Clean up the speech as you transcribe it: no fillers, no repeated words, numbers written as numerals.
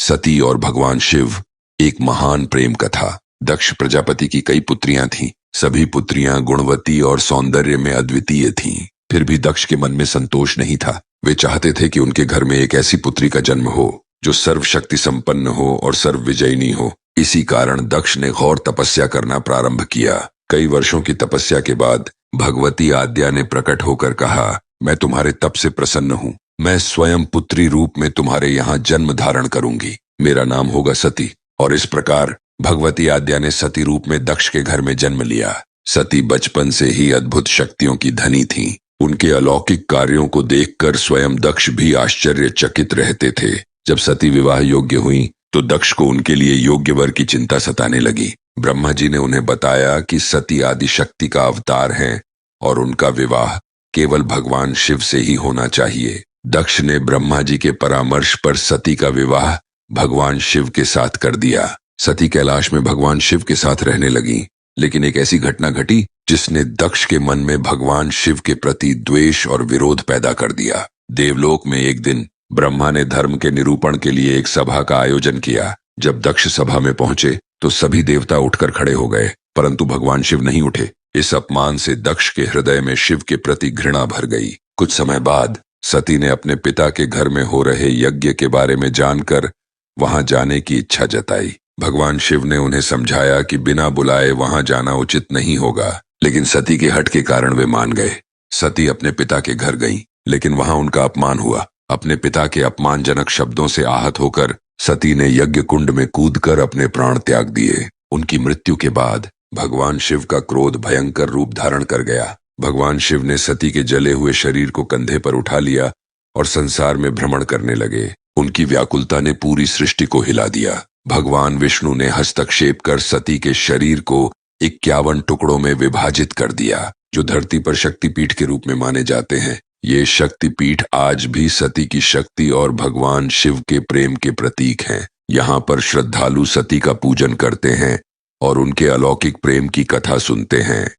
सती और भगवान शिव। एक महान प्रेम कथा। दक्ष प्रजापति की कई पुत्रियां थीं। सभी पुत्रियां गुणवती और सौंदर्य में अद्वितीय थीं। फिर भी दक्ष के मन में संतोष नहीं था। वे चाहते थे कि उनके घर में एक ऐसी पुत्री का जन्म हो जो सर्वशक्ति संपन्न हो और सर्व विजयिनी हो। इसी कारण दक्ष ने घोर तपस्या करना प्रारंभ किया। कई वर्षों की तपस्या के बाद भगवती आद्या ने प्रकट होकर कहा, मैं तुम्हारे तप से प्रसन्न हूँ। मैं स्वयं पुत्री रूप में तुम्हारे यहाँ जन्म धारण करूंगी। मेरा नाम होगा सती। और इस प्रकार भगवती आद्या ने सती रूप में दक्ष के घर में जन्म लिया। सती बचपन से ही अद्भुत शक्तियों की धनी थीं। उनके अलौकिक कार्यों को देखकर स्वयं दक्ष भी आश्चर्यचकित रहते थे। जब सती विवाह योग्य हुई तो दक्ष को उनके लिए योग्य वर की चिंता सताने लगी। ब्रह्मा जी ने उन्हें बताया कि सती आदि शक्ति का अवतार है और उनका विवाह केवल भगवान शिव से ही होना चाहिए। दक्ष ने ब्रह्मा जी के परामर्श पर सती का विवाह भगवान शिव के साथ कर दिया। सती कैलाश में भगवान शिव के साथ रहने लगी, लेकिन एक ऐसी घटना घटी जिसने दक्ष के मन में भगवान शिव के प्रति द्वेष और विरोध पैदा कर दिया। देवलोक में एक दिन ब्रह्मा ने धर्म के निरूपण के लिए एक सभा का आयोजन किया। जब दक्ष सभा में पहुंचे तो सभी देवता उठकर खड़े हो गए, परंतु भगवान शिव नहीं उठे। इस अपमान से दक्ष के हृदय में शिव के प्रति घृणा भर गई। कुछ समय बाद सती ने अपने पिता के घर में हो रहे यज्ञ के बारे में जानकर वहां जाने की इच्छा जताई। भगवान शिव ने उन्हें समझाया कि बिना बुलाए वहां जाना उचित नहीं होगा, लेकिन सती के हठ के कारण वे मान गए। सती अपने पिता के घर गईं, लेकिन वहां उनका अपमान हुआ। अपने पिता के अपमानजनक शब्दों से आहत होकर सती ने यज्ञ कुंड में कूदकर अपने प्राण त्याग दिए। उनकी मृत्यु के बाद भगवान शिव का क्रोध भयंकर रूप धारण कर गया। भगवान शिव ने सती के जले हुए शरीर को कंधे पर उठा लिया और संसार में भ्रमण करने लगे। उनकी व्याकुलता ने पूरी सृष्टि को हिला दिया। भगवान विष्णु ने हस्तक्षेप कर सती के शरीर को 51 टुकड़ों में विभाजित कर दिया, जो धरती पर शक्तिपीठ के रूप में माने जाते हैं। ये शक्तिपीठ आज भी सती की शक्ति और भगवान शिव के प्रेम के प्रतीक हैं। यहाँ पर श्रद्धालु सती का पूजन करते हैं और उनके अलौकिक प्रेम की कथा सुनते हैं।